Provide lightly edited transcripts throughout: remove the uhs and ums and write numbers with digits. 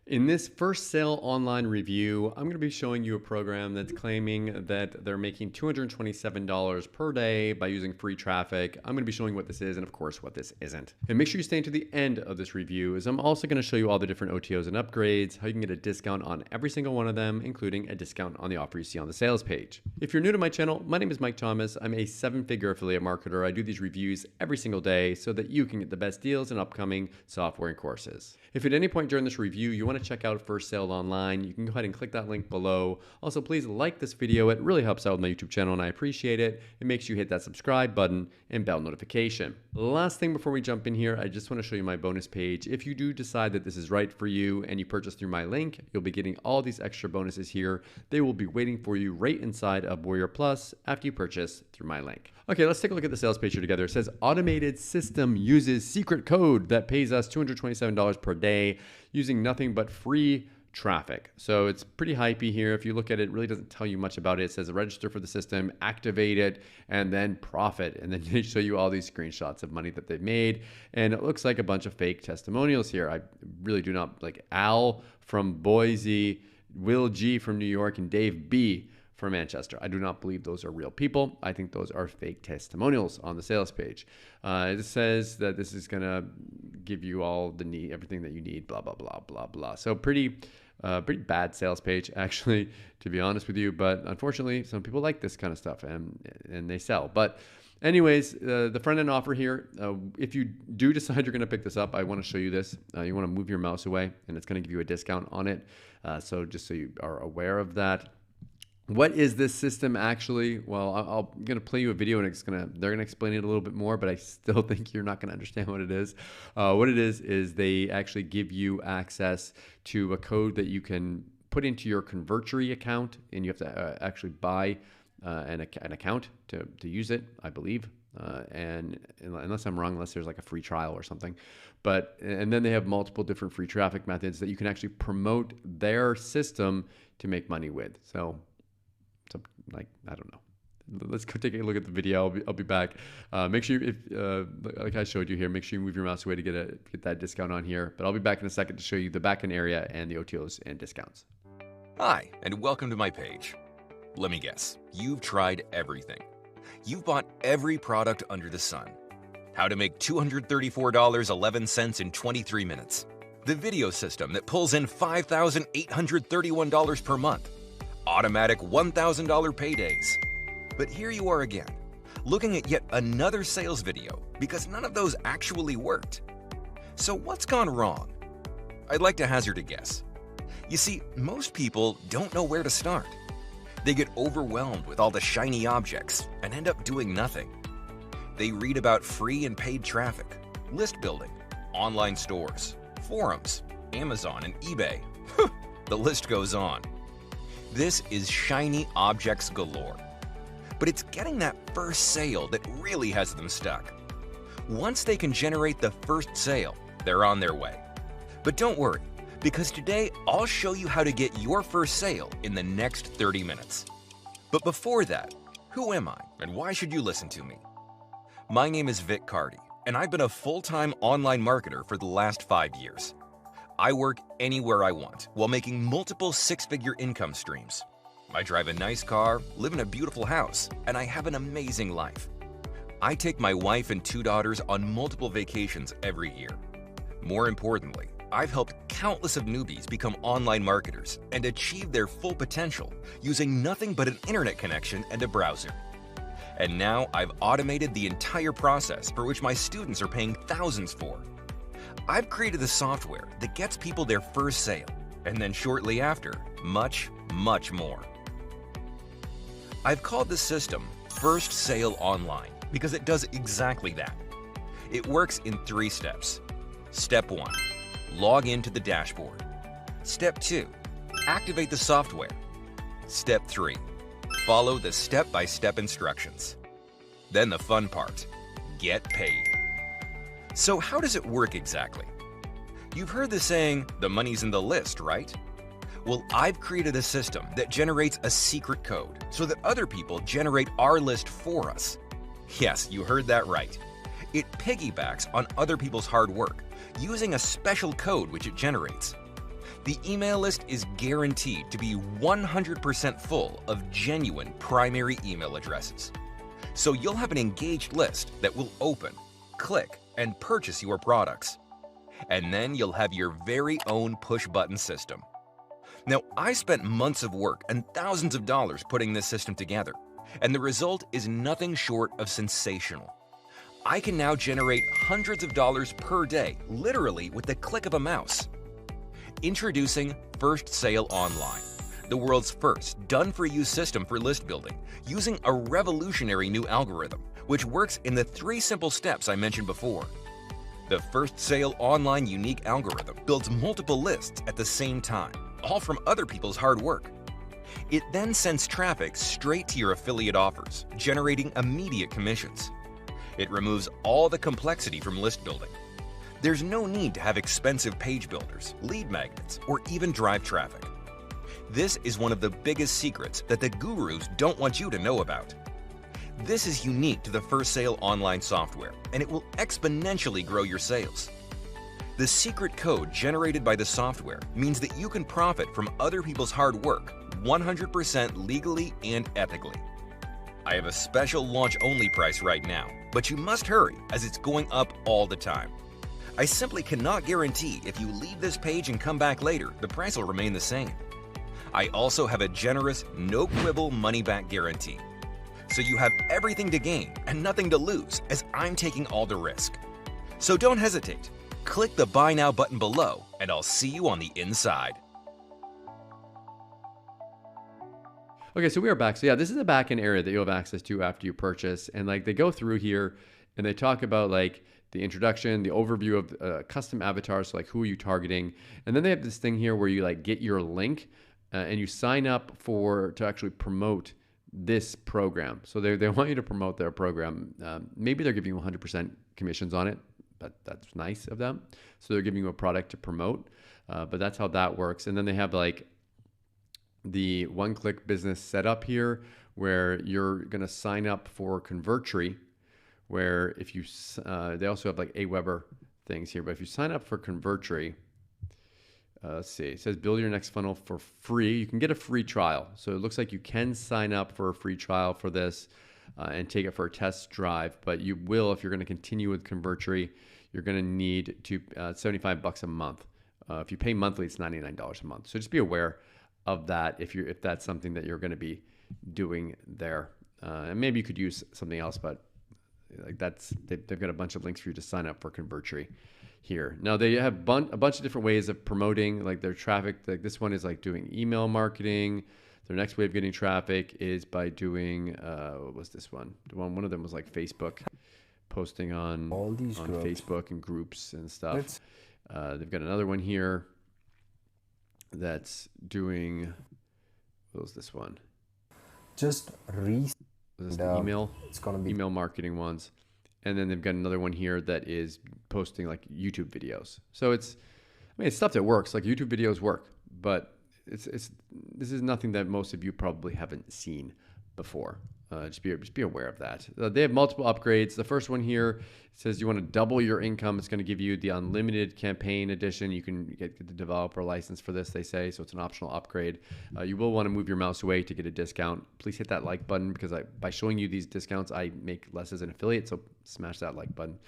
In this first sale online review, I'm going to be showing you a program that's claiming that they're making $227 per day by using free traffic. I'm going to be showing what this is and of course what this isn't. And make sure you stay to the end of this review, as I'm also going to show you all the different OTOs and upgrades, how you can get a discount on every single one of them, including a discount on the offer you see on the sales page. If you're new to my channel, my name is Mike Thomas. I'm a 7-figure affiliate marketer. I do these reviews every single day so that you can get the best deals in upcoming software and courses. If at any point during this review you want to check out First Sale Online, you can go ahead and click that link below. Also, please like this video. It really helps out with my YouTube channel and I appreciate it. It makes you hit that subscribe button and bell notification. Last thing before we jump in here, I just want to show you my bonus page. If you do decide that this is right for you and you purchase through my link, you'll be getting all these extra bonuses here. They will be waiting for you right inside of Warrior Plus after you purchase through my link. Okay, let's take a look at the sales page here together. It says automated system uses secret code that pays us $227 per day using nothing but free traffic. So it's pretty hypey here. If you look at it, it really doesn't tell you much about it. It says register for the system, activate it, and then profit. And then they show you all these screenshots of money that they've made. And it looks like a bunch of fake testimonials here. I really do not like Al from Boise, Will G from New York, and Dave B from Manchester. I do not believe those are real people. I think those are fake testimonials on the sales page. It says that this is gonna give you all the everything that you need, blah, blah, blah, blah, blah. So pretty bad sales page, actually, to be honest with you. But unfortunately, some people like this kind of stuff and they sell. But anyways, the front end offer here, if you do decide you're gonna pick this up, I wanna show you this. You wanna move your mouse away and it's gonna give you a discount on it. So just so you are aware of that. What is this system actually? Well, I'm going to play you a video and they're going to explain it a little bit more, but I still think you're not going to understand what it is. What it is they actually give you access to a code that you can put into your Convertory account, and you have to actually buy an account to use it, I believe. And unless I'm wrong, unless there's like a free trial or something. And then they have multiple different free traffic methods that you can actually promote their system to make money with. So like, I don't know. Let's go take a look at the video. I'll be back. Make sure, if like I showed you here, make sure you move your mouse away to get that discount on here. But I'll be back in a second to show you the backend area and the OTOs and discounts. Hi, and welcome to my page. Let me guess, you've tried everything. You've bought every product under the sun. How to make $234.11 in 23 minutes. The video system that pulls in $5,831 per month. Automatic $1,000 paydays. But here you are again, looking at yet another sales video because none of those actually worked. So what's gone wrong? I'd like to hazard a guess. You see, most people don't know where to start. They get overwhelmed with all the shiny objects and end up doing nothing. They read about free and paid traffic, list building, online stores, forums, Amazon and eBay. The list goes on. This is shiny objects galore. But it's getting that first sale that really has them stuck. Once they can generate the first sale, they're on their way. But don't worry, because today I'll show you how to get your first sale in the next 30 minutes. But before that, who am I and why should you listen to me? My name is Vic Carty, and I've been a full-time online marketer for the last 5 years. I work anywhere I want while making multiple 6-figure income streams. I drive a nice car, live in a beautiful house, and I have an amazing life. I take my wife and 2 daughters on multiple vacations every year. More importantly, I've helped countless of newbies become online marketers and achieve their full potential using nothing but an internet connection and a browser. And now I've automated the entire process for which my students are paying thousands for. I've created the software that gets people their first sale, and then shortly after, much, much more. I've called the system First Sale Online because it does exactly that. It works in 3 steps. Step 1, log into the dashboard. Step 2, activate the software. Step 3, follow the step-by-step instructions. Then the fun part, get paid. So how does it work exactly? You've heard the saying, the money's in the list, right? Well, I've created a system that generates a secret code so that other people generate our list for us. Yes, you heard that right. It piggybacks on other people's hard work using a special code which it generates. The email list is guaranteed to be 100% full of genuine primary email addresses. So you'll have an engaged list that will open, click, and purchase your products. And then you'll have your very own push button system. Now, I spent months of work and thousands of dollars putting this system together, and the result is nothing short of sensational. I can now generate hundreds of dollars per day, literally with the click of a mouse. Introducing First Sale Online, the world's first done-for-you system for list building, using a revolutionary new algorithm, which works in the 3 simple steps I mentioned before. The First Sale Online unique algorithm builds multiple lists at the same time, all from other people's hard work. It then sends traffic straight to your affiliate offers, generating immediate commissions. It removes all the complexity from list building. There's no need to have expensive page builders, lead magnets, or even drive traffic. This is one of the biggest secrets that the gurus don't want you to know about. This is unique to the First Sale Online software, and it will exponentially grow your sales. The secret code generated by the software means that you can profit from other people's hard work 100% legally and ethically. I have a special launch-only price right now, but you must hurry as it's going up all the time. I simply cannot guarantee if you leave this page and come back later, the price will remain the same. I also have a generous, no-quibble money-back guarantee. So you have everything to gain and nothing to lose as I'm taking all the risk. So don't hesitate. Click the Buy Now button below and I'll see you on the inside. Okay, so we are back. So yeah, this is the backend area that you'll have access to after you purchase. And like they go through here and they talk about like the introduction, the overview of custom avatars, so like who are you targeting. And then they have this thing here where you like get your link and you sign up to actually promote this program. So they want you to promote their program. Maybe they're giving you 100% commissions on it, but that's nice of them. So they're giving you a product to promote, but that's how that works. And then they have like the one-click business setup here where you're going to sign up for Convertry, where if you, they also have like Aweber things here, but if you sign up for Convertry, let's see, it says build your next funnel for free. You can get a free trial. So it looks like you can sign up for a free trial for this and take it for a test drive, but you will, if you're going to continue with Convertry, you're going to need to $75 a month. If you pay monthly, it's $99 a month. So just be aware of that if that's something that you're going to be doing there. And maybe you could use something else, but like they've got a bunch of links for you to sign up for Convertry here. Now they have a bunch of different ways of promoting like their traffic. Like this one is like doing email marketing. Their next way of getting traffic is by doing what was this one? One of them was like Facebook, posting on Facebook and groups and stuff. They've got another one here that's doing, what was this one? Just this is the email. It's gonna be email marketing ones. And then they've got another one here that is posting like YouTube videos. So it's stuff that works. Like YouTube videos work, but this is nothing that most of you probably haven't seen before. Just be aware of that. They have multiple upgrades. The first one here says you want to double your income. It's going to give you the unlimited campaign edition. You can get the developer license for this, they say, so it's an optional upgrade. You will want to move your mouse away to get a discount. Please hit that like button because by showing you these discounts, I make less as an affiliate, so smash that like button.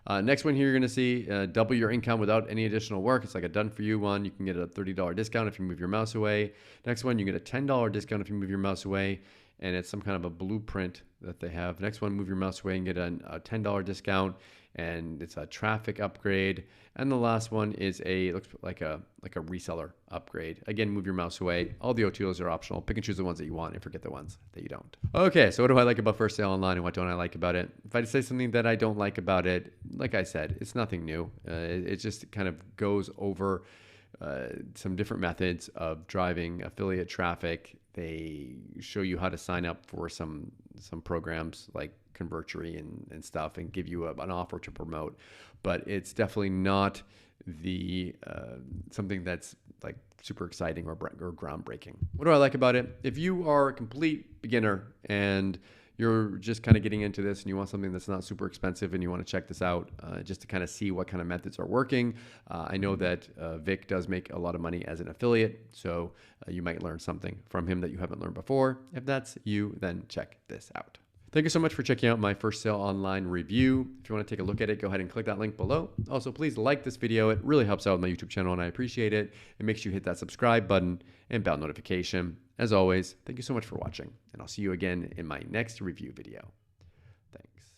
Next one here, you're going to see double your income without any additional work. It's like a done-for-you one. You can get a $30 discount if you move your mouse away. Next one, you get a $10 discount if you move your mouse away. And it's some kind of a blueprint that they have. Next one, move your mouse away and get a $10 discount, and it's a traffic upgrade. And the last one is looks like a reseller upgrade. Again, move your mouse away. All the OTOs are optional. Pick and choose the ones that you want and forget the ones that you don't. Okay, so what do I like about First Sale Online and what don't I like about it? If I say something that I don't like about it, like I said, it's nothing new. It just kind of goes over some different methods of driving affiliate traffic. They show you how to sign up for some programs like Convertry and stuff and give you an offer to promote. But it's definitely not the something that's like super exciting or groundbreaking. What do I like about it? If you are a complete beginner and you're just kind of getting into this and you want something that's not super expensive and you want to check this out just to kind of see what kind of methods are working. I know that Vic does make a lot of money as an affiliate, so you might learn something from him that you haven't learned before. If that's you, then check this out. Thank you so much for checking out my first sale online review. If you want to take a look at it, go ahead and click that link below. Also, please like this video. It really helps out with my YouTube channel and I appreciate it. It makes you hit that subscribe button and bell notification. As always, thank you so much for watching and I'll see you again in my next review video. Thanks.